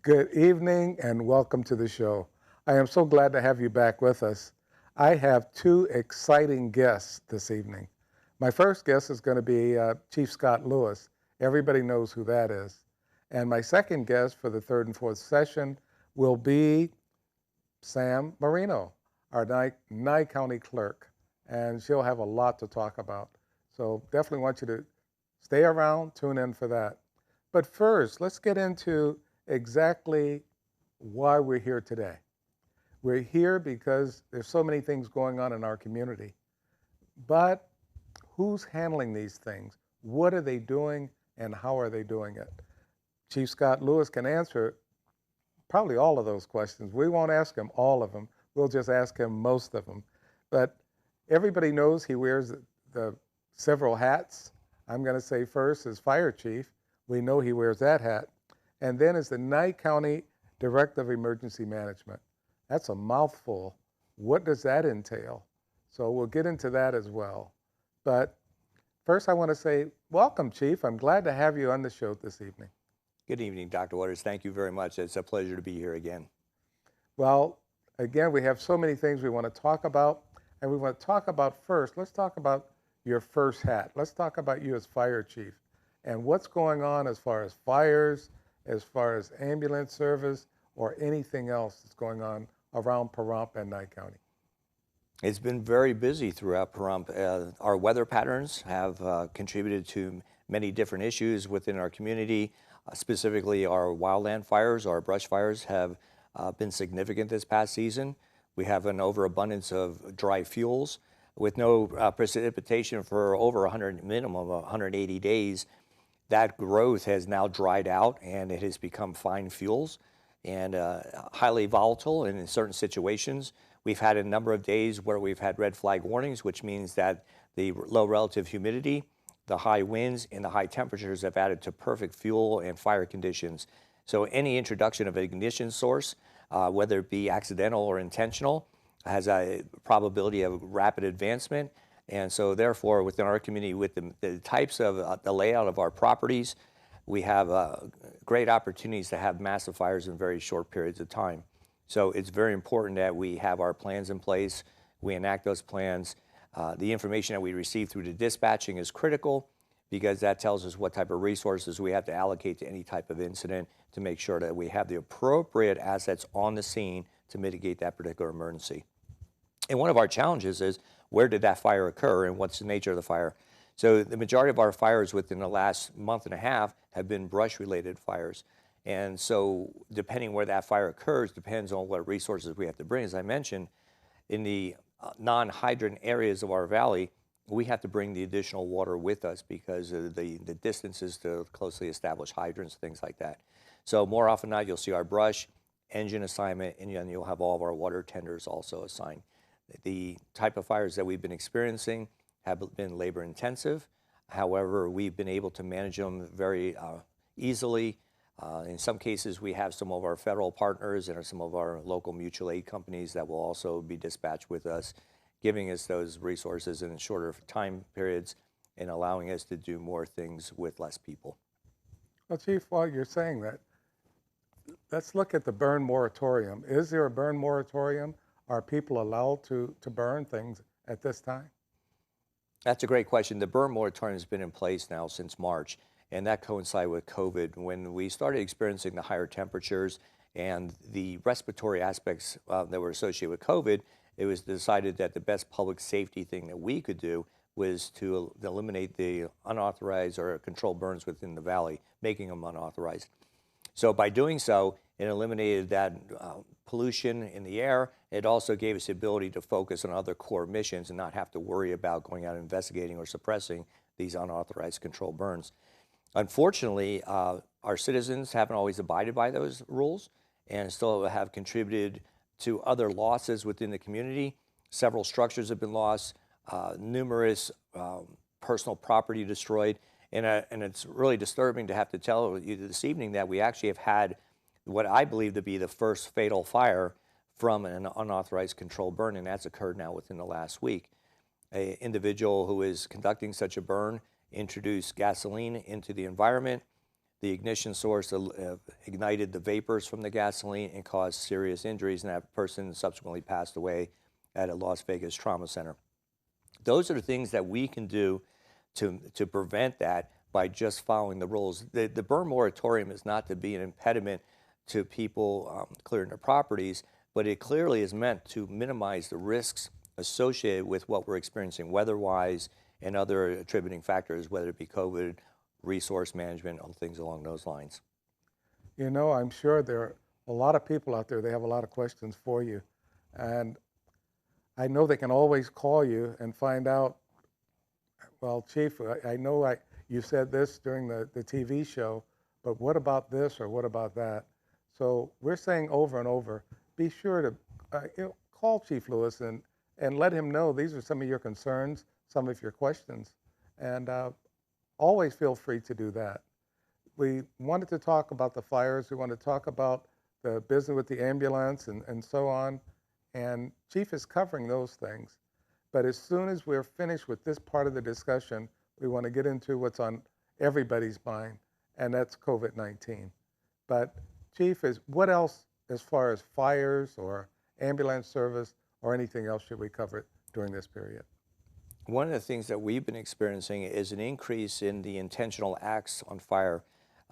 Good evening and welcome to the show. I am so glad to have you back with us. I have two exciting guests this evening. My first guest is going to be Chief Scott Lewis. Everybody knows who that is. And my second guest for the third and fourth session will be Sam Merlino, our NYE County clerk. And she'll have a lot to talk about. So definitely want you to stay around, tune in for that. But first, let's get into exactly why we're here today. We're here because there's so many things going on in our community. But who's handling these things? What are they doing and how are they doing it? Chief Scott Lewis can answer probably all of those questions. We won't ask him all of them. We'll just ask him most of them. But everybody knows he wears the several hats. I'm going to say first as fire chief. We know he wears that hat. And then as the NYE County Director of Emergency Management. That's a mouthful. What does that entail? So we'll get into that as well. But first I want to say, welcome, Chief. I'm glad to have you on the show this evening. Good evening, Dr. Waters. Thank you very much. It's a pleasure to be here again. Well, again, we have so many things we want to talk about. And we want to talk about first, let's talk about your first hat. Let's talk about you as fire chief and what's going on as far as fires, as far as ambulance service, or anything else that's going on around Pahrump and NYE County. It's been very busy throughout Pahrump. Our weather patterns have contributed to many different issues within our community. Specifically, our wildland fires, our brush fires have been significant this past season. We have an overabundance of dry fuels with no precipitation for over minimum of 180 days. That growth has now dried out and it has become fine fuels and highly volatile. And in certain situations, we've had a number of days where we've had red flag warnings, which means that the low relative humidity, the high winds, and the high temperatures have added to perfect fuel and fire conditions. So any introduction of an ignition source, whether it be accidental or intentional, has a probability of rapid advancement. And so therefore, within our community, with the types of the layout of our properties, we have great opportunities to have massive fires in very short periods of time. So it's very important that we have our plans in place, we enact those plans. The information that we receive through the dispatching is critical because that tells us what type of resources we have to allocate to any type of incident to make sure that we have the appropriate assets on the scene to mitigate that particular emergency. And one of our challenges is, where did that fire occur and what's the nature of the fire? So the majority of our fires within the last month and a half have been brush-related fires. And so depending where that fire occurs depends on what resources we have to bring. As I mentioned, in the non-hydrant areas of our valley, we have to bring the additional water with us because of the distances to closely established hydrants, things like that. So more often than not, you'll see our brush, engine assignment, and then you'll have all of our water tenders also assigned. The type of fires that we've been experiencing have been labor intensive. However, we've been able to manage them very easily. In some cases, we have some of our federal partners and some of our local mutual aid companies that will also be dispatched with us, giving us those resources in shorter time periods and allowing us to do more things with less people. Well, Chief, while you're saying that, let's look at the burn moratorium. Is there a burn moratorium? Are people allowed to burn things at this time? That's a great question. The burn moratorium has been in place now since March, and that coincided with COVID. When we started experiencing the higher temperatures and the respiratory aspects that were associated with COVID, it was decided that the best public safety thing that we could do was to eliminate the unauthorized or controlled burns within the valley, making them unauthorized. So by doing so, it eliminated that pollution in the air. It also gave us the ability to focus on other core missions and not have to worry about going out and investigating or suppressing these unauthorized controlled burns. Unfortunately, our citizens haven't always abided by those rules and still have contributed to other losses within the community. Several structures have been lost, numerous personal property destroyed, and it's really disturbing to have to tell you this evening that we actually have had what I believe to be the first fatal fire from an unauthorized controlled burn, and that's occurred now within the last week. An individual who is conducting such a burn introduced gasoline into the environment. the ignition source ignited the vapors from the gasoline and caused serious injuries, and that person subsequently passed away at a Las Vegas trauma center. Those are the things that we can do to prevent that by just following the rules. The burn moratorium is not to be an impediment to people clearing their properties, but it clearly is meant to minimize the risks associated with what we're experiencing weather-wise and other attributing factors, whether it be COVID, resource management, or things along those lines. You know, I'm sure there are a lot of people out there, they have a lot of questions for you. And I know they can always call you and find out, well, Chief, I know you said this during the TV show, but what about this or what about that? So we're saying over and over, be sure to call Chief Lewis and let him know these are some of your concerns, some of your questions, and always feel free to do that. We wanted to talk about the fires. We wanted to talk about the business with the ambulance and so on, and Chief is covering those things. But as soon as we're finished with this part of the discussion, we want to get into what's on everybody's mind, and that's COVID-19. But Chief, what else as far as fires or ambulance service or anything else should we cover during this period? One of the things that we've been experiencing is an increase in the intentional acts on fire.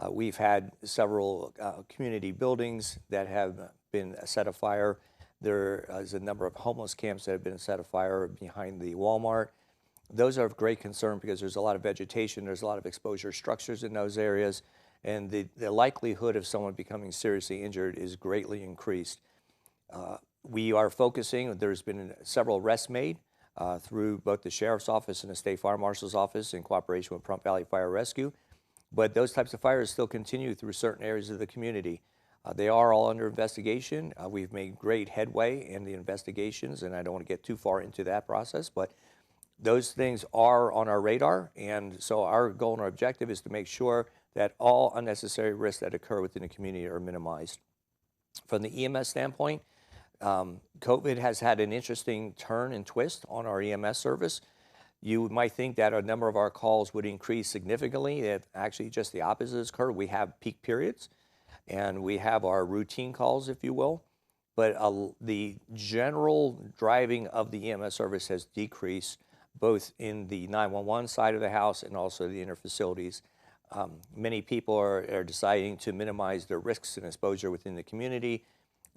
We've had several community buildings that have been set afire. There is a number of homeless camps that have been set afire behind the Walmart. Those are of great concern because there's a lot of vegetation, there's a lot of exposure structures in those areas, and the likelihood of someone becoming seriously injured is greatly increased. We are focusing, there's been several arrests made through both the Sheriff's Office and the State Fire Marshal's Office in cooperation with Pahrump Valley Fire Rescue. But those types of fires still continue through certain areas of the community. They are all under investigation. We've made great headway in the investigations, and I don't want to get too far into that process, but those things are on our radar, and so our goal and our objective is to make sure that all unnecessary risks that occur within the community are minimized. From the EMS standpoint, COVID has had an interesting turn and twist on our EMS service. You might think that a number of our calls would increase significantly. If actually just the opposite has occurred. We have peak periods, and we have our routine calls, if you will. But the general driving of the EMS service has decreased, both in the 911 side of the house and also the interfacilities. Many people are deciding to minimize their risks and exposure within the community.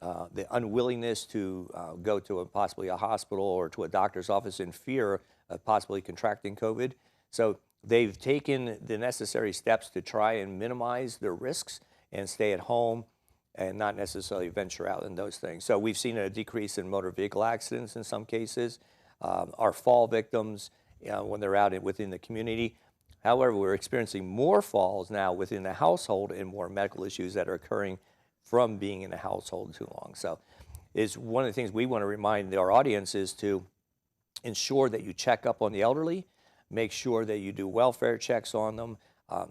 The unwillingness to go to possibly a hospital or to a doctor's office in fear of possibly contracting COVID. So they've taken the necessary steps to try and minimize their risks and stay at home and not necessarily venture out in those things. So we've seen a decrease in motor vehicle accidents in some cases, our fall victims when they're out within the community. However, we're experiencing more falls now within the household and more medical issues that are occurring from being in the household too long. So it's one of the things we want to remind our audience is to ensure that you check up on the elderly, make sure that you do welfare checks on them,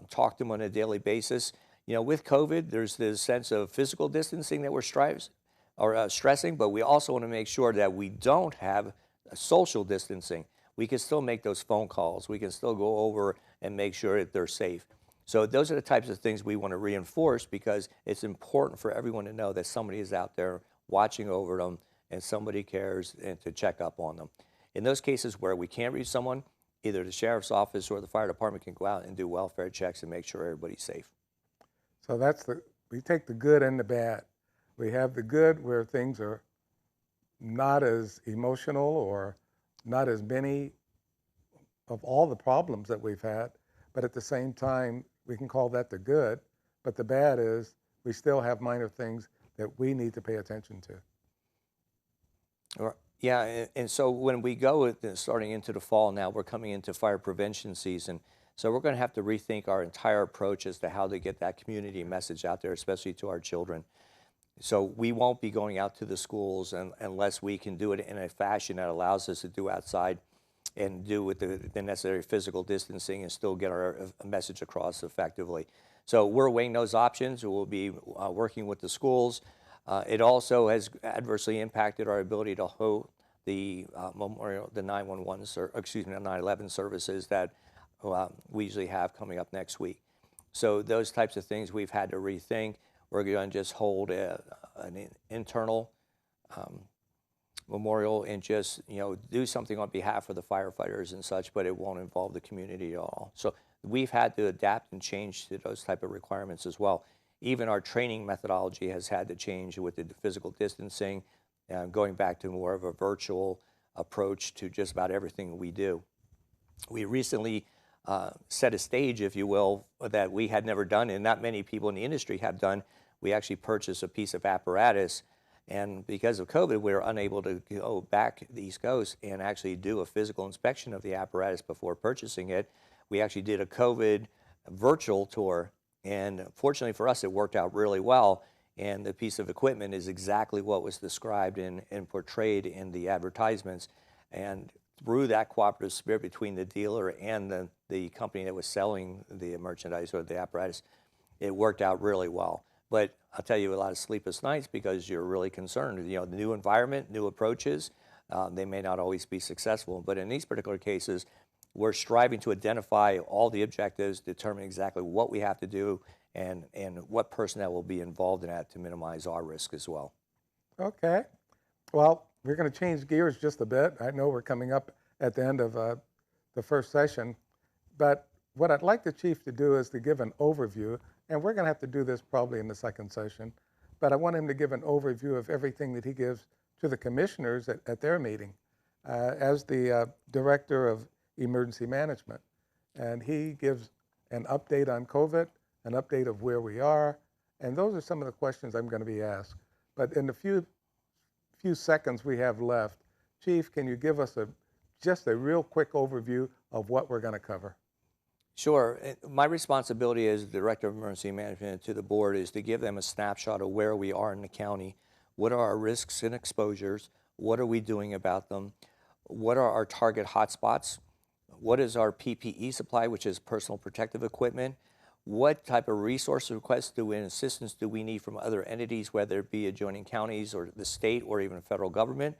talk to them on a daily basis. You know, with COVID, there's this sense of physical distancing that we're stressing, but we also want to make sure that we don't have social distancing. We can still make those phone calls. We can still go over and make sure that they're safe. So those are the types of things we want to reinforce because it's important for everyone to know that somebody is out there watching over them and somebody cares and to check up on them. In those cases where we can't reach someone, either the Sheriff's Office or the fire department can go out and do welfare checks and make sure everybody's safe. So we take the good and the bad. We have the good where things are not as emotional or not as many of all the problems that we've had, but at the same time, we can call that the good, but the bad is we still have minor things that we need to pay attention to. Yeah, and so when we go starting into the fall now, we're coming into fire prevention season. So we're going to have to rethink our entire approach as to how to get that community message out there, especially to our children. So we won't be going out to the schools unless we can do it in a fashion that allows us to do outside and do with the necessary physical distancing and still get our message across effectively. So we're weighing those options. We'll be working with the schools. It also has adversely impacted our ability to hold the 911 services that we usually have coming up next week. So those types of things we've had to rethink. We're going to just hold an internal memorial and just, do something on behalf of the firefighters and such, but it won't involve the community at all. So we've had to adapt and change to those type of requirements as well. Even our training methodology has had to change with the physical distancing, going back to more of a virtual approach to just about everything we do. We recently set a stage, if you will, that we had never done and not many people in the industry have done. We actually purchased a piece of apparatus, and because of COVID, we were unable to go back to the East Coast and actually do a physical inspection of the apparatus before purchasing it. We actually did a COVID virtual tour, and fortunately for us, it worked out really well. And the piece of equipment is exactly what was described and portrayed in the advertisements. And through that cooperative spirit between the dealer and the company that was selling the merchandise or the apparatus, it worked out really well. But I'll tell you, a lot of sleepless nights because you're really concerned. The new environment, new approaches, they may not always be successful. But in these particular cases, we're striving to identify all the objectives, determine exactly what we have to do, and what personnel will be involved in that to minimize our risk as well. Okay. Well, we're going to change gears just a bit. I know we're coming up at the end of the first session, but what I'd like the chief to do is to give an overview, and we're going to have to do this probably in the second session, but I want him to give an overview of everything that he gives to the commissioners at their meeting as the Director of Emergency Management. And he gives an update on COVID, an update of where we are, and those are some of the questions I'm going to be asked. But in the few seconds we have left, Chief, can you give us just a real quick overview of what we're going to cover? Sure. My responsibility as Director of Emergency Management to the board is to give them a snapshot of where we are in the county. What are our risks and exposures? What are we doing about them? What are our target hotspots? What is our PPE supply, which is personal protective equipment? What type of resource requests and assistance do we need from other entities, whether it be adjoining counties or the state or even federal government?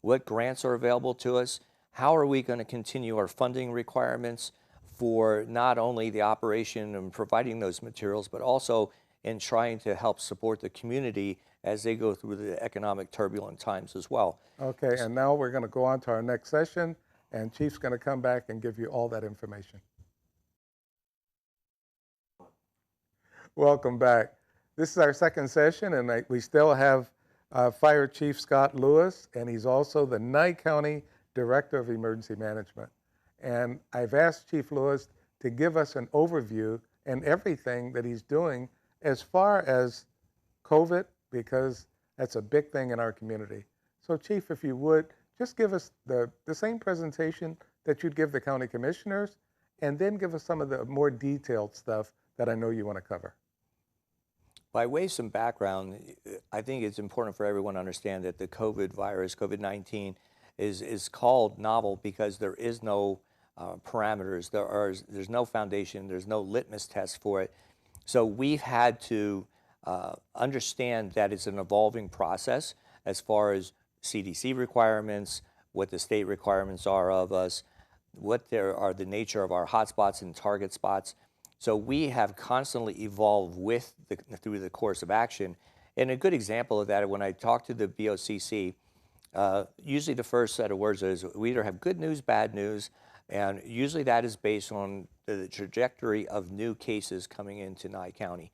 What grants are available to us? How are we going to continue our funding requirements for not only the operation and providing those materials, but also in trying to help support the community as they go through the economic turbulent times as well. Okay, and now we're going to go on to our next session, and Chief's going to come back and give you all that information. Welcome back. This is our second session, and we still have Fire Chief Scott Lewis, and he's also the NYE County Director of Emergency Management. And I've asked Chief Lewis to give us an overview and everything that he's doing as far as COVID, because that's a big thing in our community. So Chief, if you would, just give us the same presentation that you'd give the county commissioners, and then give us some of the more detailed stuff that I know you want to cover. By way of some background, I think it's important for everyone to understand that the COVID virus, COVID-19, is called novel because there is no parameters. There's no foundation. There's no litmus test for it. So we've had to understand that it's an evolving process as far as CDC requirements, what the state requirements are of us, what there are the nature of our hotspots and target spots. So we have constantly evolved through the course of action. And a good example of that, when I talk to the BOCC, usually the first set of words is we either have good news, bad news, and usually that is based on the trajectory of new cases coming into NYE County.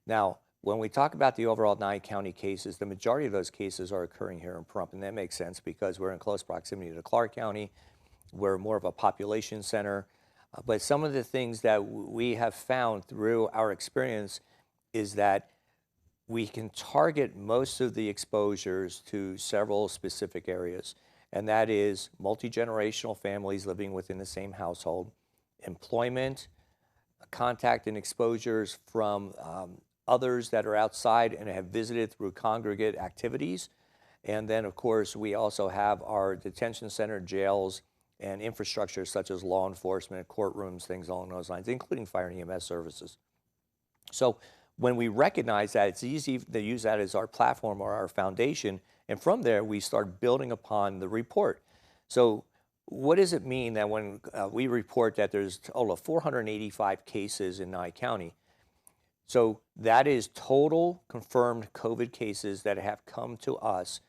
Now, when we talk about the overall NYE County cases, the majority of those cases are occurring here in Pahrump, and that makes sense because we're in close proximity to Clark County. We're more of a population center. But some of the things that we have found through our experience is that we can target most of the exposures to several specific areas, and that is multi-generational families living within the same household, employment, contact and exposures from others that are outside and have visited through congregate activities, and then of course we also have our detention center, jails, and infrastructure such as law enforcement, courtrooms, things along those lines, including fire and EMS services. So when we recognize that, it's easy to use that as our platform or our foundation, and from there we start building upon the report. So what does it mean that when we report that there's a total of 485 cases in NYE County? So that is total confirmed COVID cases that have come to us.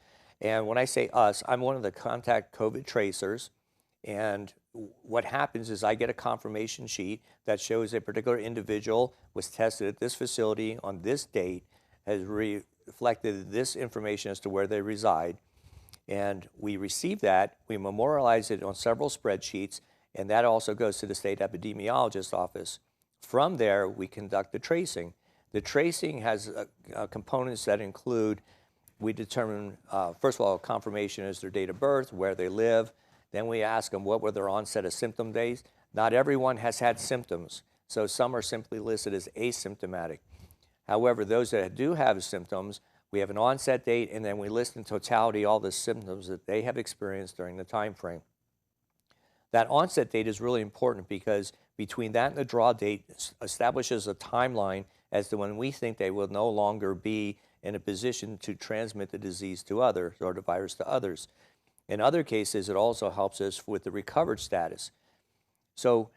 And when I say us, I'm one of the contact COVID tracers. And what happens is I get a confirmation sheet that shows a particular individual was tested at this facility on this date, has reflected this information as to where they reside. And we receive that, we memorialize it on several spreadsheets, and that also goes to the state epidemiologist's office. From there, we conduct the tracing. The tracing has components that include, we determine, first of all, confirmation is their date of birth, where they live. Then we ask them what were their onset of symptom days. Not everyone has had symptoms, so some are simply listed as asymptomatic. However, those that do have symptoms, we have an onset date, and then we list in totality all the symptoms that they have experienced during the time frame. That onset date is really important because between that and the draw date establishes a timeline as to when we think they will no longer be in a position to transmit the disease to others or the virus to others. In other cases, it also helps us with the recovered status. So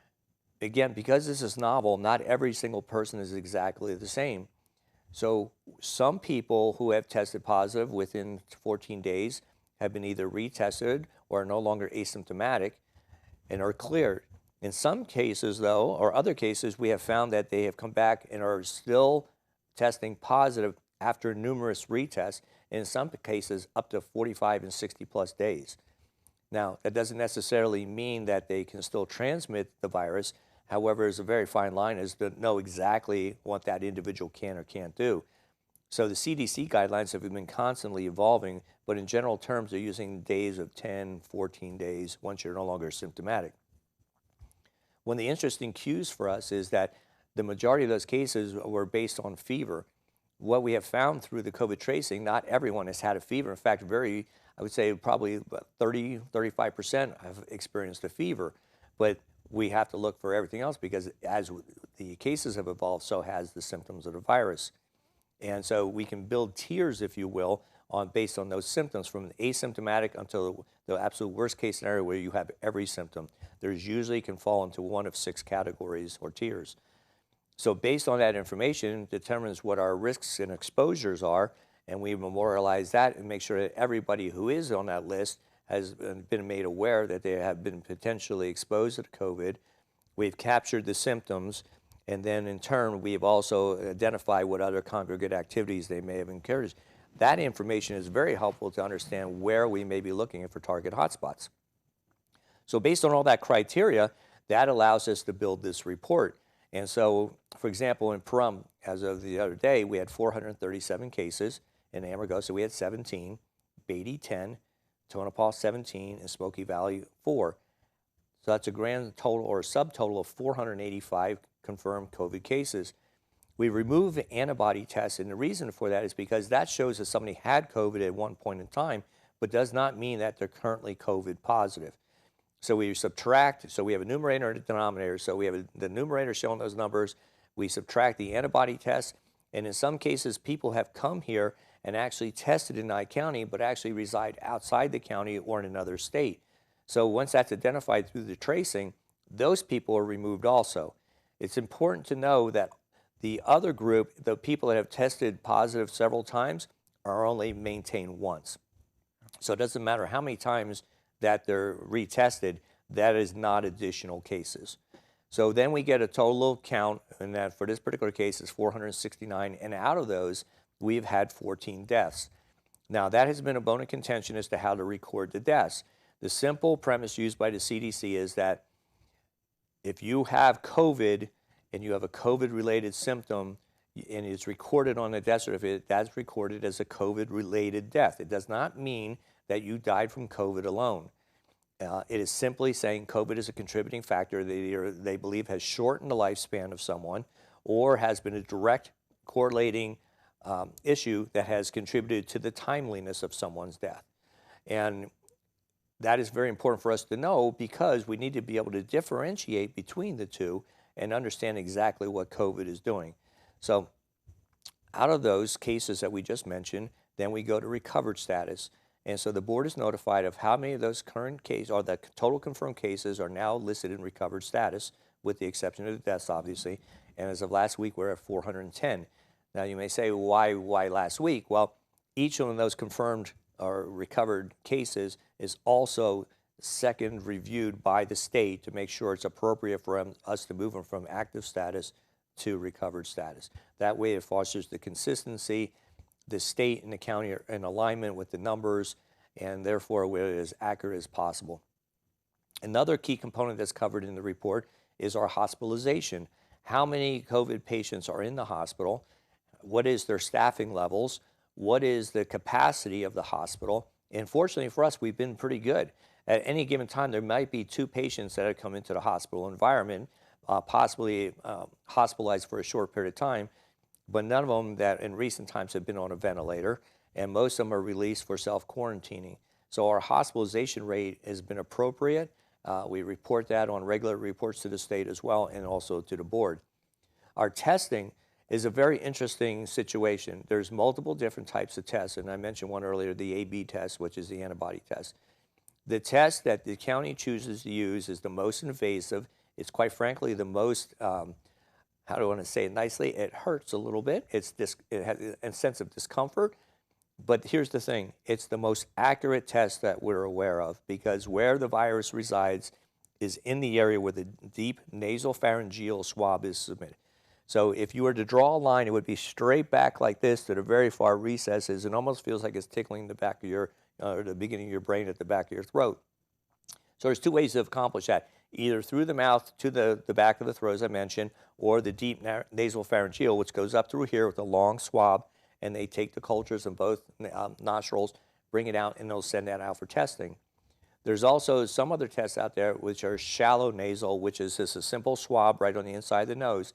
again, because this is novel, not every single person is exactly the same. So some people who have tested positive within 14 days have been either retested or are no longer asymptomatic and are cleared. In some cases, though, or other cases, we have found that they have come back and are still testing positive after numerous retests, and in some cases up to 45 and 60 plus days. Now, that doesn't necessarily mean that they can still transmit the virus. However, there's a very fine line as to know exactly what that individual can or can't do. So the CDC guidelines have been constantly evolving, but in general terms, they're using days of 10, 14 days once you're no longer symptomatic. One of the interesting cues for us is that the majority of those cases were based on fever. What we have found through the COVID tracing, not everyone has had a fever. In fact, I would say probably about 30, 35% have experienced a fever. But we have to look for everything else because as the cases have evolved, so has the symptoms of the virus. And so we can build tiers, if you will, based on those symptoms from asymptomatic until the absolute worst case scenario where you have every symptom. There's usually can fall into one of 6 categories or tiers. So based on that information determines what our risks and exposures are, and we memorialize that and make sure that everybody who is on that list has been made aware that they have been potentially exposed to COVID. We've captured the symptoms, and then in turn, we've also identified what other congregate activities they may have encouraged. That information is very helpful to understand where we may be looking for target hotspots. So based on all that criteria, that allows us to build this report. And so, for example, in Pahrump, as of the other day, we had 437 cases. In Amargosa, we had 17, Beatty 10, Tonopah 17, and Smoky Valley 4. So that's a grand total or a subtotal of 485 confirmed COVID cases. We remove the antibody tests, and the reason for that is because that shows that somebody had COVID at one point in time, but does not mean that they're currently COVID positive. So we subtract, so we have a numerator and a denominator. So we have the numerator showing those numbers. We subtract the antibody tests, and in some cases, people have come here and actually tested in NYE County, but actually reside outside the county or in another state. So once that's identified through the tracing, those people are removed also. It's important to know that the other group, the people that have tested positive several times, are only maintained once. So it doesn't matter how many times that they're retested, that is not additional cases. So then we get a total count, and that for this particular case is 469, and out of those, we've had 14 deaths. Now that has been a bone of contention as to how to record the deaths. The simple premise used by the CDC is that if you have COVID and you have a COVID-related symptom and it's recorded on the death certificate, that's recorded as a COVID-related death. It does not mean that you died from COVID alone. It is simply saying COVID is a contributing factor that they believe has shortened the lifespan of someone or has been a direct correlating issue that has contributed to the timeliness of someone's death. And that is very important for us to know because we need to be able to differentiate between the two and understand exactly what COVID is doing. So out of those cases that we just mentioned, then we go to recovered status. And so the board is notified of how many of those current cases, or the total confirmed cases, are now listed in recovered status, with the exception of the deaths, obviously. and as of last week, we're at 410. Now, you may say, why last week? Well, each one of those confirmed or recovered cases is also second reviewed by the state to make sure it's appropriate for us to move them from active status to recovered status. That way it fosters the consistency. The state and the county are in alignment with the numbers, and therefore we're as accurate as possible. Another key component that's covered in the report is our hospitalization. How many COVID patients are in the hospital? What is their staffing levels? What is the capacity of the hospital? And fortunately for us, we've been pretty good. At any given time, there might be 2 patients that have come into the hospital environment, possibly hospitalized for a short period of time, but none of them that in recent times have been on a ventilator, and most of them are released for self-quarantining. So our hospitalization rate has been appropriate. We report that on regular reports to the state as well, and also to the board. Our testing is a very interesting situation. There's multiple different types of tests, and I mentioned one earlier, the AB test, which is the antibody test. The test that the county chooses to use is the most invasive. It's quite frankly the most, how do I want to say it nicely? It hurts a little bit. It has a sense of discomfort. But here's the thing. It's the most accurate test that we're aware of, because where the virus resides is in the area where the deep nasopharyngeal swab is submitted. So if you were to draw a line, it would be straight back like this to the very far recesses. It almost feels like it's tickling the back of your, or the beginning of your brain at the back of your throat. So there's 2 ways to accomplish that, either through the mouth to the back of the throat, as I mentioned, or the deep nasopharyngeal, which goes up through here with a long swab, and they take the cultures in both nostrils, bring it out, and they'll send that out for testing. There's also some other tests out there which are shallow nasal, which is just a simple swab right on the inside of the nose.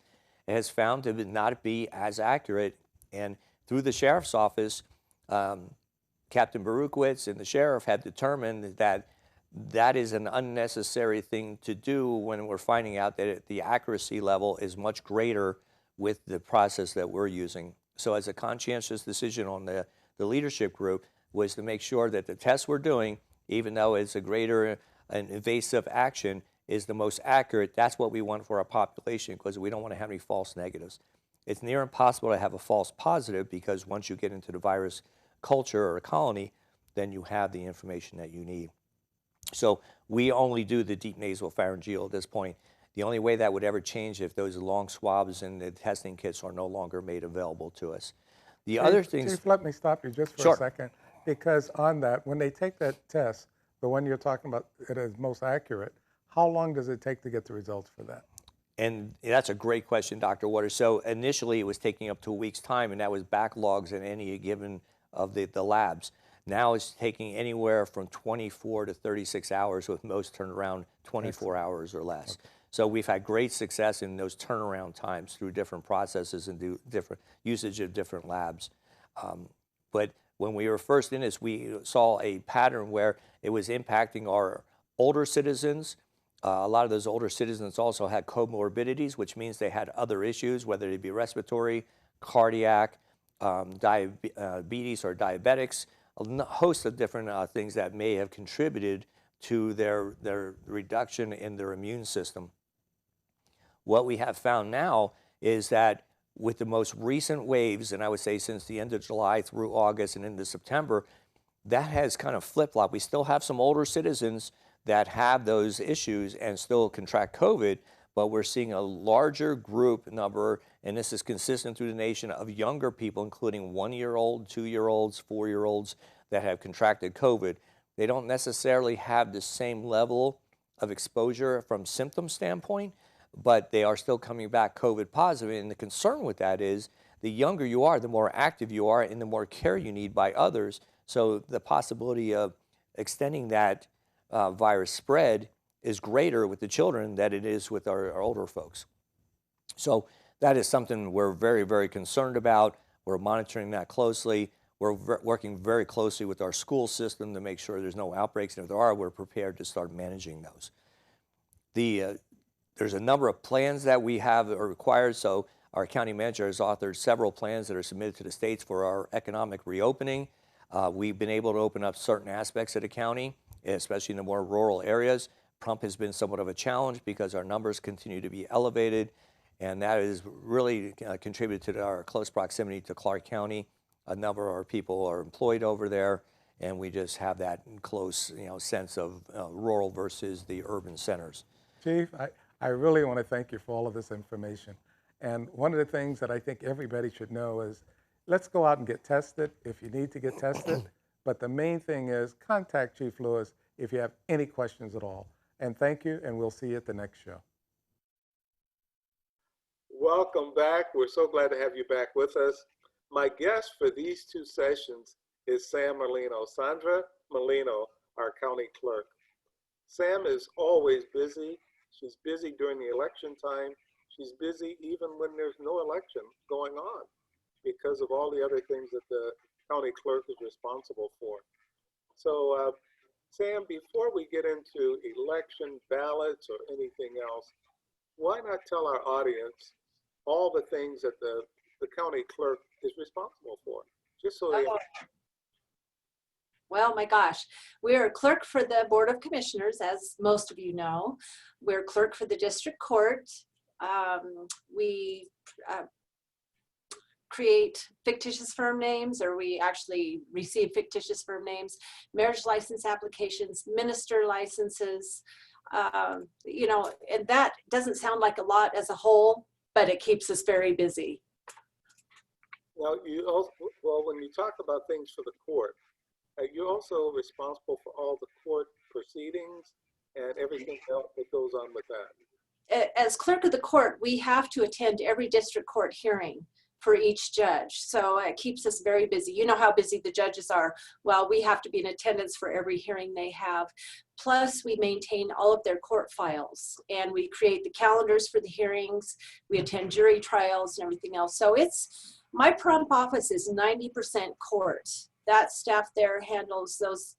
It has found to not be as accurate, and through the sheriff's office, Captain Baruchwitz and the sheriff had determined that that is an unnecessary thing to do when we're finding out that the accuracy level is much greater with the process that we're using. So as a conscientious decision on the leadership group was to make sure that the tests we're doing, even though it's a greater and invasive action, is the most accurate. That's what we want for our population, because we don't want to have any false negatives. It's near impossible to have a false positive, because once you get into the virus culture or a colony, then you have the information that you need. So we only do the deep nasopharyngeal at this point. The only way that would ever change if those long swabs and the testing kits are no longer made available to us. The other things... Chief, let me stop you just for a second, because on that, when they take that test, the one you're talking about, it is most accurate, how long does it take to get the results for that? And that's a great question, Dr. Waters. So initially it was taking up to a week's time, and that was backlogs in any given of the labs. Now it's taking anywhere from 24 to 36 hours, with most turnaround 24 hours or less. Okay. So we've had great success in those turnaround times through different processes and different usage of different labs. But when we were first in this, we saw a pattern where it was impacting our older citizens. A lot of those older citizens also had comorbidities, which means they had other issues, whether it be respiratory, cardiac, diabetes or diabetics, a host of different things that may have contributed to their reduction in their immune system. What we have found now is that with the most recent waves, and I would say since the end of July through August and into September, that has kind of flip-flopped. We still have some older citizens that have those issues and still contract COVID, but we're seeing a larger group number, and this is consistent through the nation, of younger people, including 1-year-old, 2-year-olds, 4-year-olds that have contracted COVID. They don't necessarily have the same level of exposure from symptom standpoint, but they are still coming back COVID positive. And the concern with that is the younger you are, the more active you are, and the more care you need by others. So the possibility of extending that virus spread is greater with the children than it is with our older folks. So that is something we're very, very concerned about. We're monitoring that closely. We're working very closely with our school system to make sure there's no outbreaks, and if there are, we're prepared to start managing those. There's a number of plans that we have that are required. So our county manager has authored several plans that are submitted to the states for our economic reopening. We've been able to open up certain aspects of the county, especially in the more rural areas. Prump has been somewhat of a challenge because our numbers continue to be elevated. And that has really contributed to our close proximity to Clark County. A number of our people are employed over there, and we just have that close, sense of rural versus the urban centers. Chief, I really want to thank you for all of this information. And one of the things that I think everybody should know is let's go out and get tested if you need to get tested. But the main thing is contact Chief Lewis if you have any questions at all. And thank you, and we'll see you at the next show. Welcome back. We're so glad to have you back with us. My guest for these two sessions is Sam Merlino, Sandra Merlino, our county clerk. Sam is always busy. She's busy during the election time. She's busy even when there's no election going on because of all the other things that the county clerk is responsible for. So, Sam, before we get into election ballots or anything else, why not tell our audience all the things that the county clerk is responsible for, just so they. Well, my gosh, we're a clerk for the Board of Commissioners, as most of you know. We're clerk for the district court. We create fictitious firm names, or we actually receive fictitious firm names, marriage license applications, minister licenses, and that doesn't sound like a lot as a whole, but it keeps us very busy. Now, you also, well, when you talk about things for the court, you're also responsible for all the court proceedings and everything else that goes on with that. As clerk of the court, we have to attend every district court hearing for each judge. So it keeps us very busy. You know how busy the judges are. Well, we have to be in attendance for every hearing they have. Plus, we maintain all of their court files, and we create the calendars for the hearings. We attend jury trials and everything else. So my prompt office is 90% court. That staff there handles those,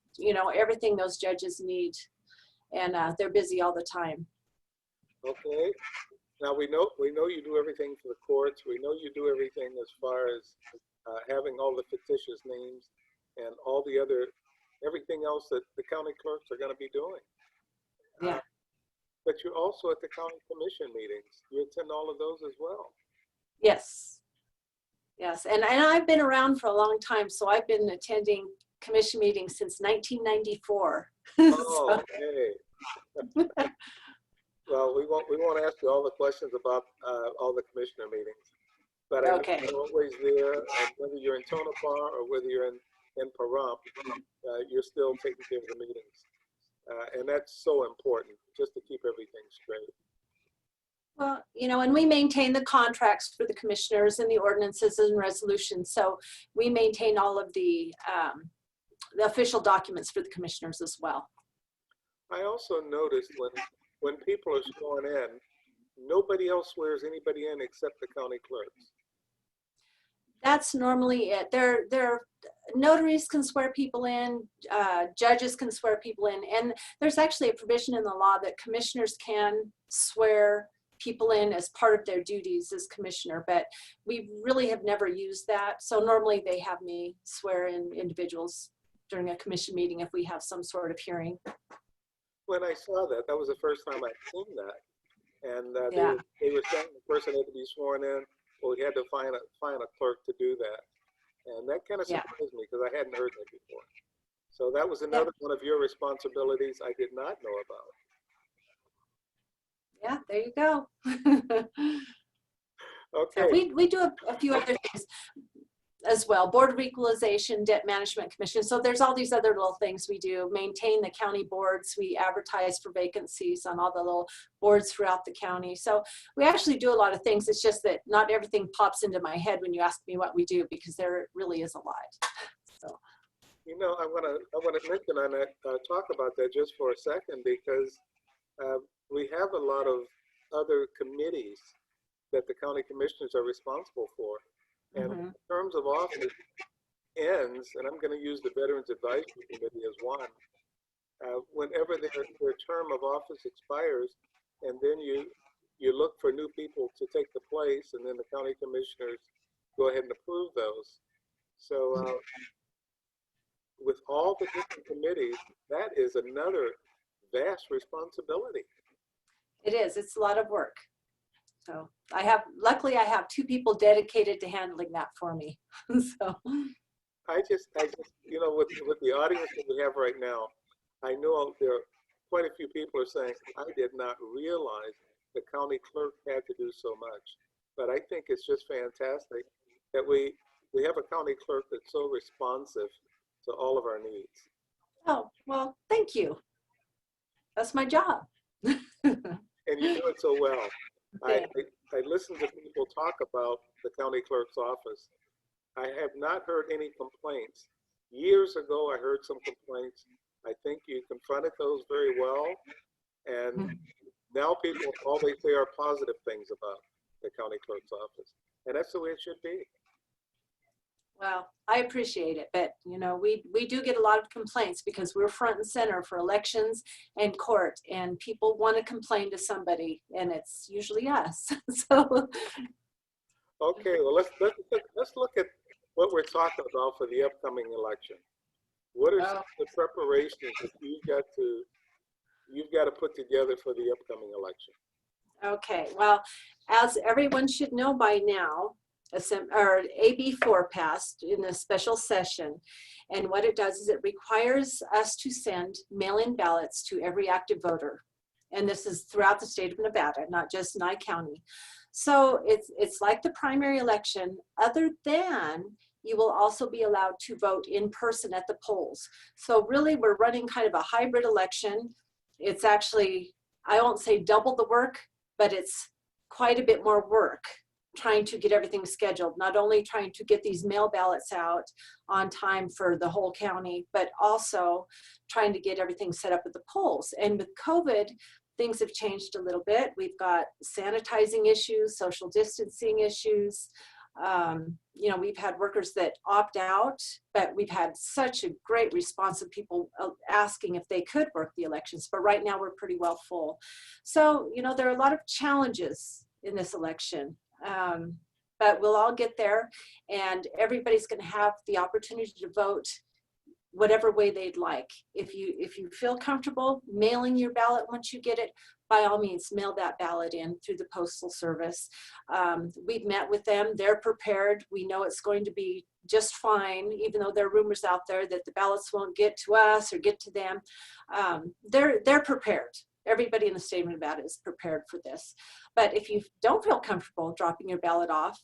everything those judges need, and they're busy all the time. Okay. Now we know you do everything for the courts. We know you do everything as far as having all the fictitious names and all the everything else that the county clerks are going to be doing. Yeah. But you're also at the county commission meetings. You attend all of those as well. Yes. Yes, and I've been around for a long time, so I've been attending commission meetings since 1994. Oh, okay. Well, we won't ask you all the questions about all the commissioner meetings, but I know you're always there, and whether you're in Tonopah or whether you're in Pahrump, you're still taking care of the meetings, and that's so important, just to keep everything straight. Well, and we maintain the contracts for the commissioners and the ordinances and resolutions. So we maintain all of the official documents for the commissioners as well. I also noticed when people are sworn in, nobody else swears anybody in except the county clerks. That's normally it. Their notaries can swear people in, judges can swear people in, and there's actually a provision in the law that commissioners can swear people in as part of their duties as commissioner, but we really have never used that. So normally they have me swear in individuals during a commission meeting if we have some sort of hearing. When I saw that, that was the first time I'd seen that. And Yeah. they were saying the person had to be sworn in, well, we had to find a clerk to do that. And that kind of surprised me because I hadn't heard that before. So that was another one of your responsibilities I did not know about. Yeah, there you go. Okay. So we do a few other things as well. Board of Equalization, Debt Management Commission. So there's all these other little things we do. Maintain the county boards. We advertise for vacancies on all the little boards throughout the county. So we actually do a lot of things. It's just that not everything pops into my head when you ask me what we do, because there really is a lot. So. I want to mention on that, talk about that just for a second, because we have a lot of other committees that the county commissioners are responsible for. And in terms of office ends, and I'm going to use the Veterans Advisory Committee as one, whenever their term of office expires, and then you look for new people to take the place, and then the county commissioners go ahead and approve those. So with all the different committees, that is another vast responsibility. It is. It's a lot of work. So luckily I have two people dedicated to handling that for me. So I just, with the audience that we have right now, I know there are quite a few people are saying, I did not realize the county clerk had to do so much. But I think it's just fantastic that we have a county clerk that's so responsive to all of our needs. oh, well, thank you. That's my job. And you do it so well. I listen to people talk about the county clerk's office. I have not heard any complaints. Years ago, I heard some complaints. I think you confronted those very well. And now people, all they say are positive things about the county clerk's office. And that's the way it should be. Well, I appreciate it, but we do get a lot of complaints because we're front and center for elections and court, and people want to complain to somebody, and it's usually us. So, okay, well let's look at what we're talking about for the upcoming election. What are some of the preparations that you've got to put together for the upcoming election? okay, well, as everyone should know by now, AB4 passed in a special session, and what it does is it requires us to send mail-in ballots to every active voter, and this is throughout the state of Nevada, not just NYE County. So it's like the primary election, other than you will also be allowed to vote in person at the polls. So really we're running kind of a hybrid election. It's actually, I won't say double the work, but it's quite a bit more work trying to get everything scheduled, not only trying to get these mail ballots out on time for the whole county, but also trying to get everything set up at the polls. And with COVID, things have changed a little bit. We've got sanitizing issues, social distancing issues. We've had workers that opt out, but we've had such a great response of people asking if they could work the elections. But right now we're pretty well full. So, there are a lot of challenges in this election. But we'll all get there, and everybody's going to have the opportunity to vote whatever way they'd like. If you feel comfortable mailing your ballot once you get it, by all means, mail that ballot in through the Postal Service. We've met with them. They're prepared. We know it's going to be just fine, even though there are rumors out there that the ballots won't get to us or get to them. They're prepared. Everybody in the state of Nevada is prepared for this. But if you don't feel comfortable dropping your ballot off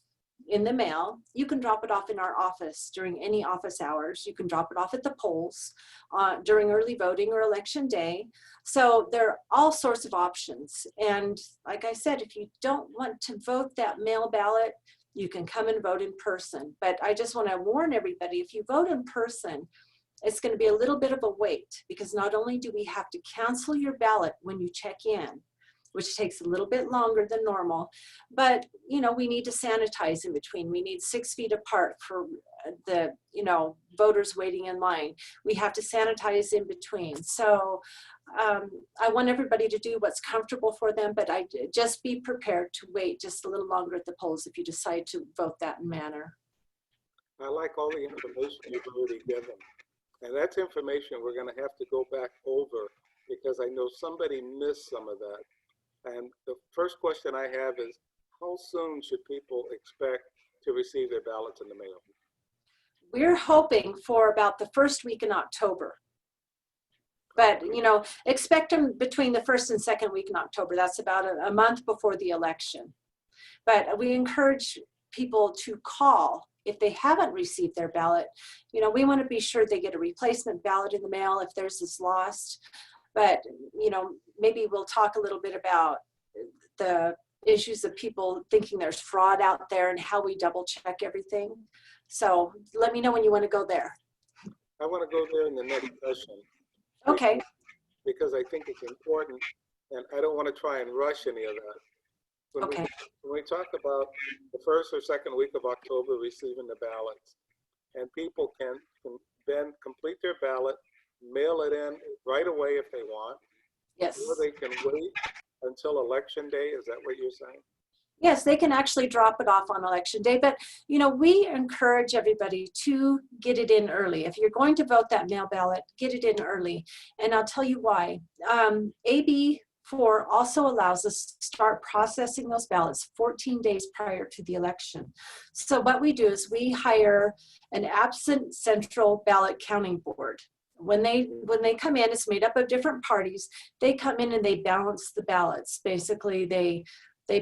in the mail, you can drop it off in our office during any office hours. You can drop it off at the polls during early voting or election day. So there are all sorts of options. And like I said, if you don't want to vote that mail ballot, you can come and vote in person. But I just want to warn everybody, if you vote in person, it's going to be a little bit of a wait, because not only do we have to cancel your ballot when you check in, which takes a little bit longer than normal, but we need to sanitize in between. We need 6 feet apart for the voters waiting in line. We have to sanitize in between. So I want everybody to do what's comfortable for them, but just be prepared to wait just a little longer at the polls if you decide to vote that manner. I like all the information you've already given. And that's information we're going to have to go back over, because I know somebody missed some of that. And the first question I have is, how soon should people expect to receive their ballots in the mail? We're hoping for about the first week in October. But, expect them between the first and second week in October. That's about a month before the election. But we encourage people to call if they haven't received their ballot. We want to be sure they get a replacement ballot in the mail if theirs is lost. But, maybe we'll talk a little bit about the issues of people thinking there's fraud out there and how we double check everything. So let me know when you want to go there. I want to go there in the next session. Okay. Because I think it's important, and I don't want to try and rush any of that. When we talk about the first or second week of October receiving the ballots, and people can then complete their ballot, mail it in right away if they want. Yes. Or they can wait until election day. Is that what you're saying? Yes, they can actually drop it off on election day, but we encourage everybody to get it in early. If you're going to vote that mail ballot, get it in early. And I'll tell you why. AB 4 also allows us to start processing those ballots 14 days prior to the election. So what we do is we hire an absent central ballot counting board. When they come in, it's made up of different parties. They come in and they balance the ballots. Basically, they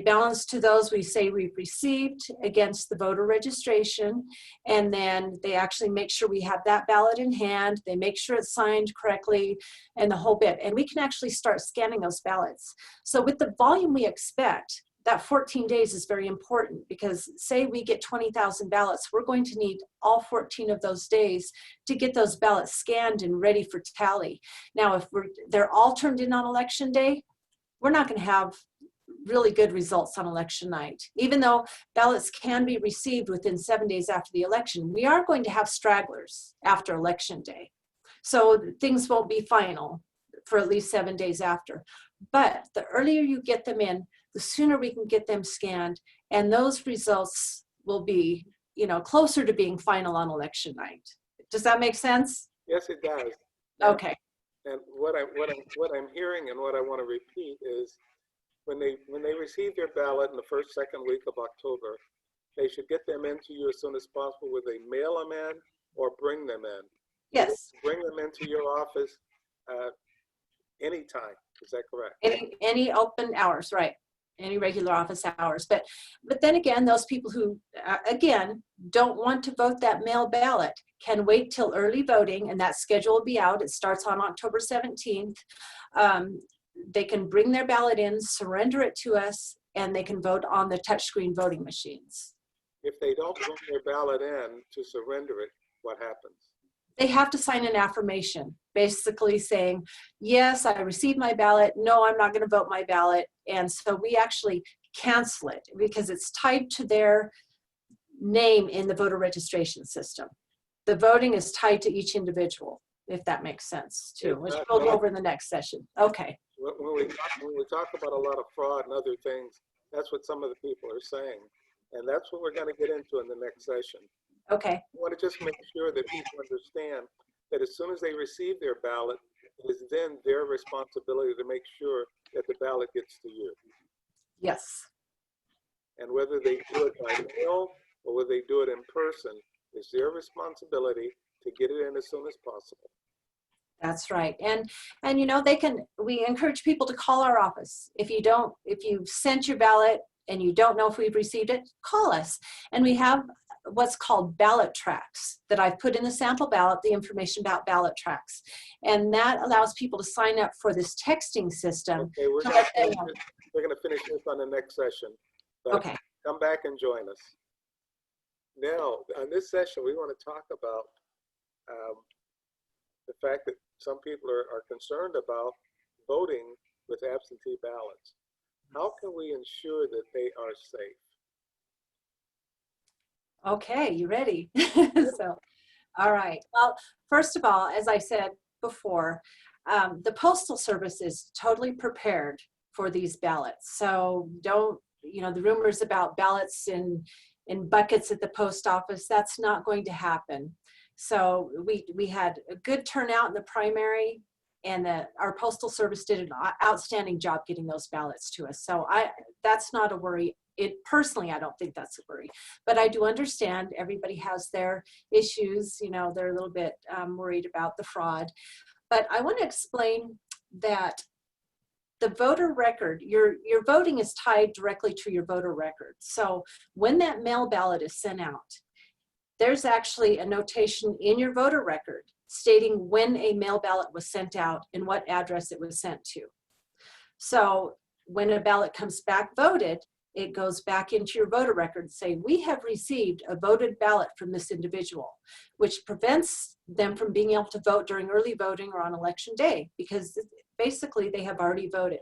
balance to those we say we've received against the voter registration, and then they actually make sure we have that ballot in hand. They make sure it's signed correctly and the whole bit. And we can actually start scanning those ballots. So with the volume we expect, that 14 days is very important, because say we get 20,000 ballots, we're going to need all 14 of those days to get those ballots scanned and ready for tally. Now, if they're all turned in on election day, we're not going to have really good results on election night. Even though ballots can be received within 7 days after the election, we are going to have stragglers after election day. So things won't be final for at least 7 days after. But the earlier you get them in, the sooner we can get them scanned, and those results will be, closer to being final on election night. Does that make sense? Yes, it does. Okay. And what I'm hearing and what I want to repeat is, when they receive their ballot in the first, second week of October, they should get them into you as soon as possible. Whether they mail them in or bring them in. Yes. Bring them into your office anytime. Is that correct? Any open hours, right? Any regular office hours. But then again, those people who, again, don't want to vote that mail ballot can wait till early voting, and that schedule will be out. It starts on October 17th. They can bring their ballot in, surrender it to us, and they can vote on the touchscreen voting machines. If they don't bring their ballot in to surrender it, what happens? They have to sign an affirmation, basically saying, yes, I received my ballot. No, I'm not going to vote my ballot. And so we actually cancel it because it's tied to their name in the voter registration system. The voting is tied to each individual, if that makes sense too, which we'll go over in the next session. Okay. When we talk about a lot of fraud and other things, that's what some of the people are saying. And that's what we're going to get into in the next session. Okay. I want to just make sure that people understand that as soon as they receive their ballot, it is then their responsibility to make sure that the ballot gets to you. Yes. And whether they do it by mail or whether they do it in person, it's their responsibility to get it in as soon as possible. That's right. And we encourage people to call our office. If you've sent your ballot and you don't know if we've received it, call us. And we have what's called ballot tracks that I've put in the sample ballot, the information about ballot tracks. And that allows people to sign up for this texting system. Okay, we're going to finish this on the next session. But okay. Come back and join us. Now, on this session, we want to talk about the fact that some people are concerned about voting with absentee ballots. How can we ensure that they are safe? Okay, you ready? So, all right. Well, first of all, as I said before, the Postal Service is totally prepared for these ballots. So don't, the rumors about ballots in buckets at the post office, that's not going to happen. So we had a good turnout in the primary, and our Postal Service did an outstanding job getting those ballots to us. So that's not a worry. Personally, I don't think that's a worry, but I do understand everybody has their issues. They're a little bit worried about the fraud, but I want to explain that the voter record, your voting is tied directly to your voter record. So when that mail ballot is sent out, there's actually a notation in your voter record stating when a mail ballot was sent out and what address it was sent to. So when a ballot comes back voted, it goes back into your voter record saying, we have received a voted ballot from this individual, which prevents them from being able to vote during early voting or on election day, because basically they have already voted.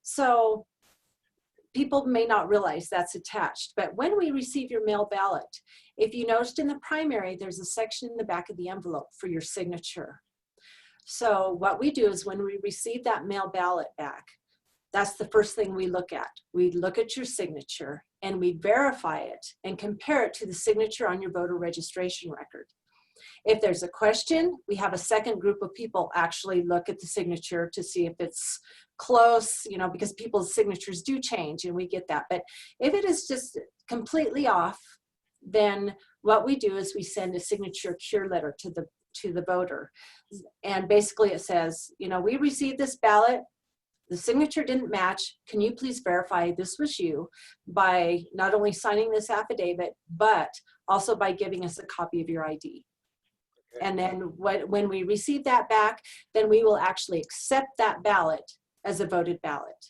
So people may not realize that's attached, but when we receive your mail ballot, if you noticed in the primary, there's a section in the back of the envelope for your signature. So what we do is when we receive that mail ballot back, that's the first thing we look at. We look at your signature and we verify it and compare it to the signature on your voter registration record. If there's a question, we have a second group of people actually look at the signature to see if it's close, you know, because people's signatures do change and we get that. But if it is just completely off, then what we do is we send a signature cure letter to the voter. And basically it says, you know, we received this ballot, the signature didn't match. Can you please verify this was you by not only signing this affidavit, but also by giving us a copy of your ID. And then when we receive that back, then we will actually accept that ballot as a voted ballot.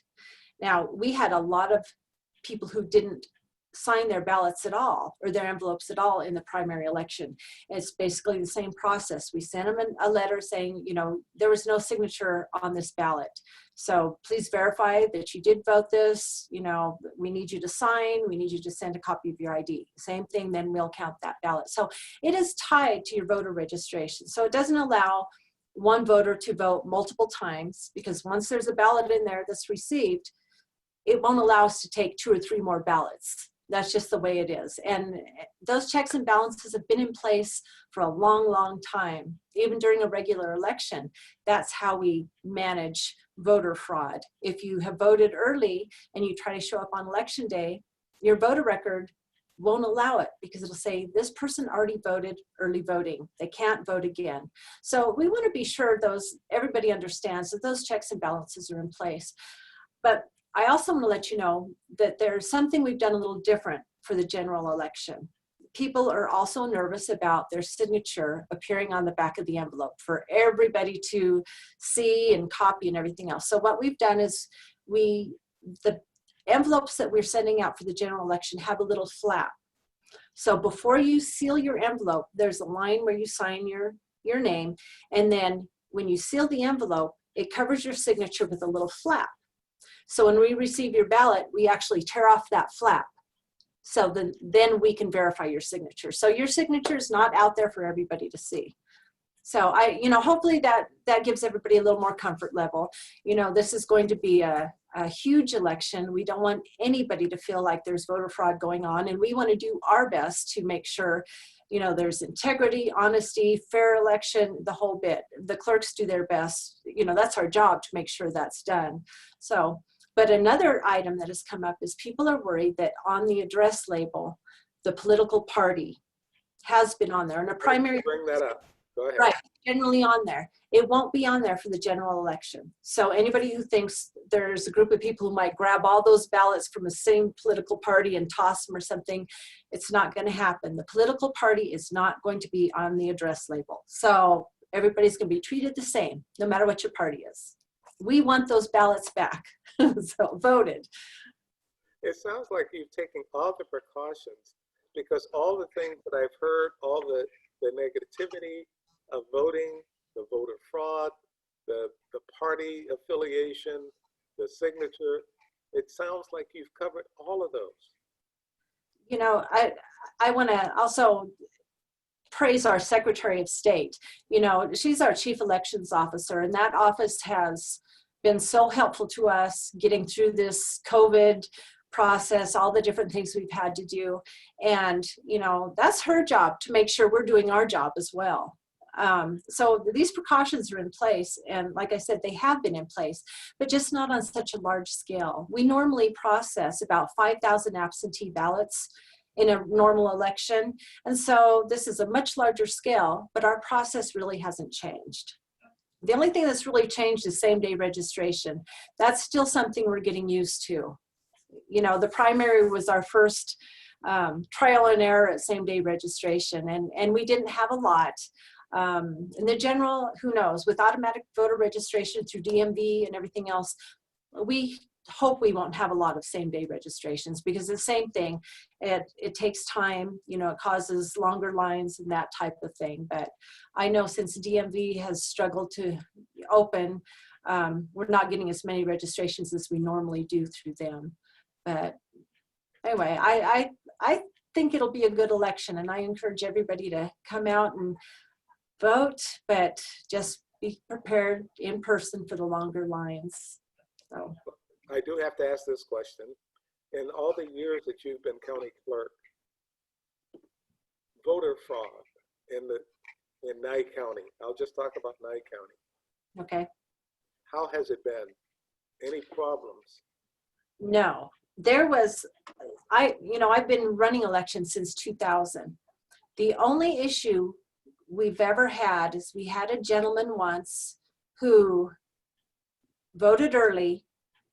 Now, we had a lot of people who didn't sign their ballots at all or their envelopes at all in the primary election. It's basically the same process. We sent them a letter saying, you know, there was no signature on this ballot. So please verify that you did vote this. You know, we need you to sign. We need you to send a copy of your ID. Same thing, then we'll count that ballot. So it is tied to your voter registration. So it doesn't allow one voter to vote multiple times, because once there's a ballot in there that's received, it won't allow us to take 2 or 3 more ballots. That's just the way it is. And those checks and balances have been in place for a long, long time, even during a regular election. That's how we manage voter fraud. If you have voted early and you try to show up on election day, your voter record won't allow it, because it'll say this person already voted early voting. They can't vote again. So we want to be sure everybody understands that those checks and balances are in place. But I also want to let you know that there's something we've done a little different for the general election. People are also nervous about their signature appearing on the back of the envelope for everybody to see and copy and everything else. So what we've done is the envelopes that we're sending out for the general election have a little flap. So before you seal your envelope, there's a line where you sign your name. And then when you seal the envelope, it covers your signature with a little flap. So when we receive your ballot, we actually tear off that flap. So then we can verify your signature. So your signature is not out there for everybody to see. So hopefully that gives everybody a little more comfort level. You know, this is going to be a huge election. We don't want anybody to feel like there's voter fraud going on. And we want to do our best to make sure, you know, there's integrity, honesty, fair election, the whole bit. The clerks do their best. You know, that's our job to make sure that's done. So, but another item that has come up is people are worried that on the address label, the political party has been on there. And a primary— Bring that up. Go ahead. Right, generally on there. It won't be on there for the general election. So anybody who thinks there's a group of people who might grab all those ballots from the same political party and toss them or something, it's not going to happen. The political party is not going to be on the address label. So everybody's going to be treated the same, no matter what your party is. We want those ballots back, so voted. It sounds like you've taken all the precautions, because all the things that I've heard, all the negativity of voting, the voter fraud, the party affiliation, the signature, it sounds like you've covered all of those. You know, I want to also praise our Secretary of State. You know, she's our Chief Elections Officer, and that office has been so helpful to us getting through this COVID process, all the different things we've had to do. And, you know, that's her job to make sure we're doing our job as well. So these precautions are in place, and like I said, they have been in place, but just not on such a large scale. We normally process about 5,000 absentee ballots in a normal election, and so this is a much larger scale, but our process really hasn't changed. The only thing that's really changed is same-day registration. That's still something we're getting used to. You know, the primary was our first trial and error at same-day registration, and we didn't have a lot. In the general, who knows, with automatic voter registration through DMV and everything else, we hope we won't have a lot of same-day registrations, because the same thing, it takes time, you know, it causes longer lines and that type of thing. But I know since DMV has struggled to open, we're not getting as many registrations as we normally do through them. But anyway, I think it'll be a good election, and I encourage everybody to come out and vote, but just be prepared in person for the longer lines. So I do have to ask this question. In all the years that you've been county clerk, voter fraud in the in Nye County. I'll just talk about Nye County. Okay. How has it been? Any problems? No, there was, I've been running elections since 2000. The only issue we've ever had is we had a gentleman once who voted early,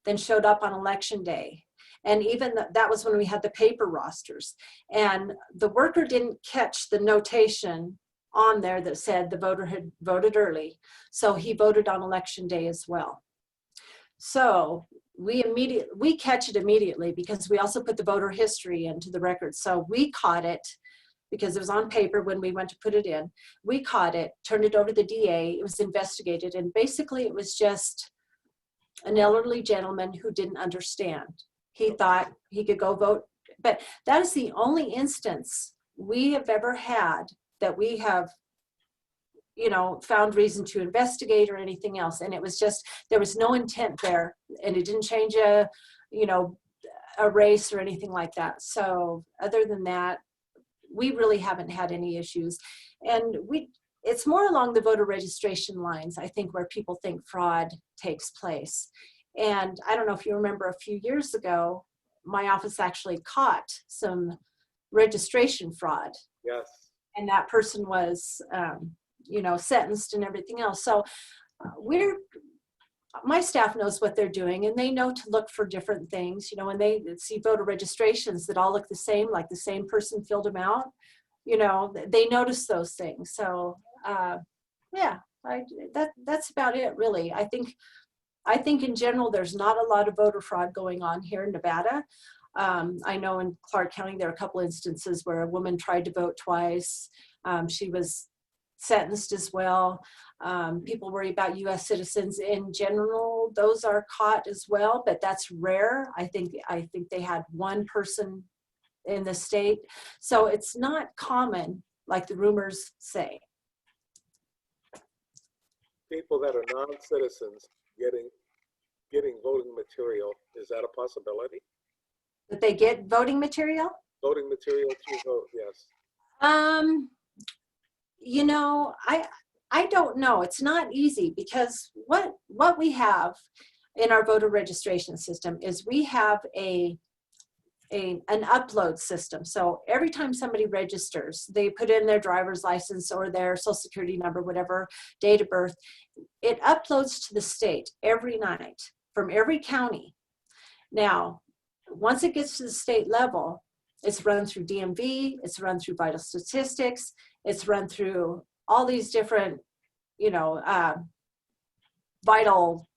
then showed up on election day. And even that was when we had the paper rosters. And the worker didn't catch the notation on there that said the voter had voted early. So he voted on election day as well. So we catch it immediately because we also put the voter history into the record. So we caught it because it was on paper when we went to put it in. We caught it, turned it over to the DA, it was investigated, and basically it was just an elderly gentleman who didn't understand. He thought he could go vote, but that is the only instance we have ever had that we have, found reason to investigate or anything else. And it was just, there was no intent there, and it didn't change a race or anything like that. So other than that, we really haven't had any issues. And it's more along the voter registration lines, I think, where people think fraud takes place. And I don't know if you remember a few years ago, my office actually caught some registration fraud. Yes. And that person was, sentenced and everything else. So my staff knows what they're doing, and they know to look for different things. When they see voter registrations that all look the same, like the same person filled them out, they notice those things. So that's about it, really. I think in general, there's not a lot of voter fraud going on here in Nevada. I know in Clark County, there are a couple instances where a woman tried to vote twice. She was sentenced as well. People worry about U.S. citizens in general. Those are caught as well, but that's rare. I think they had one person in the state. So it's not common like the rumors say. People that are non-citizens getting voting material, is that a possibility? That they get voting material? Voting material to vote, yes. I don't know. It's not easy because what we have in our voter registration system is we have an upload system. So every time somebody registers, they put in their driver's license or their social security number, whatever, date of birth. It uploads to the state every night from every county. Now, once it gets to the state level, it's run through DMV, it's run through vital statistics, it's run through all these different, vital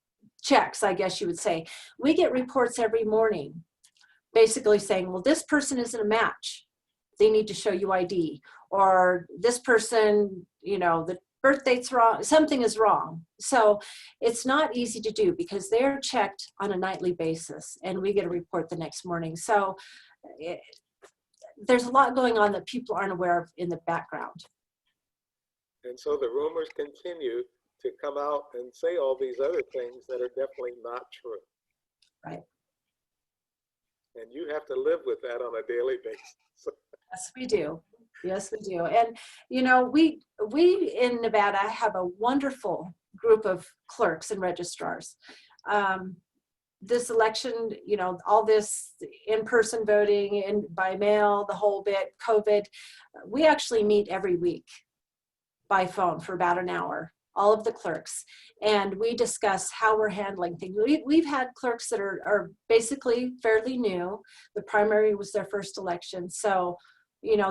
checks, I guess you would say. We get reports every morning basically saying, well, this person isn't a match. They need to show you ID. Or this person, the birth date's wrong, something is wrong. So it's not easy to do because they're checked on a nightly basis and we get a report the next morning. So there's a lot going on that people aren't aware of in the background. And so the rumors continue to come out and say all these other things that are definitely not true. Right. And you have to live with that on a daily basis. Yes, we do. Yes, we do. And, we in Nevada have a wonderful group of clerks and registrars. This election, all this in-person voting and by mail, the whole bit, COVID, we actually meet every week by phone for about an hour, all of the clerks, and we discuss how we're handling things. We've had clerks that are basically fairly new. The primary was their first election. So,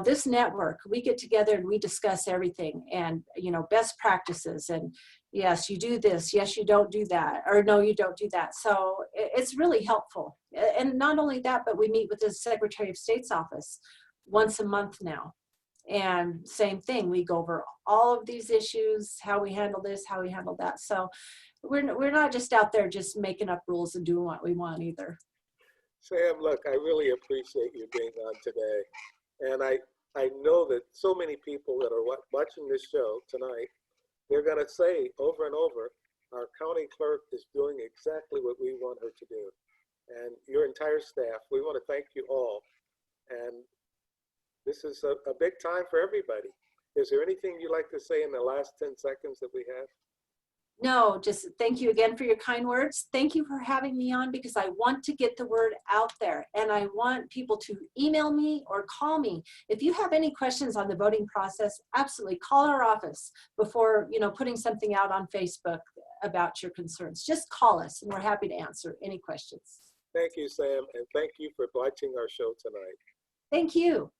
this network, we get together and we discuss everything and, best practices and yes, you do this, yes, you don't do that, or no, you don't do that. So it's really helpful. And not only that, but we meet with the Secretary of State's office once a month now. And same thing, we go over all of these issues, how we handle this, how we handle that. So we're not just out there just making up rules and doing what we want either. Sam, look, I really appreciate you being on today. And I know that so many people that are watching this show tonight, they're going to say over and over, our county clerk is doing exactly what we want her to do. And your entire staff, we want to thank you all. And this is a big time for everybody. Is there anything you'd like to say in the last 10 seconds that we have? No, just thank you again for your kind words. Thank you for having me on because I want to get the word out there and I want people to email me or call me. If you have any questions on the voting process, absolutely call our office before, you know, putting something out on Facebook about your concerns. Just call us and we're happy to answer any questions. Thank you, Sam, and thank you for watching our show tonight. Thank you.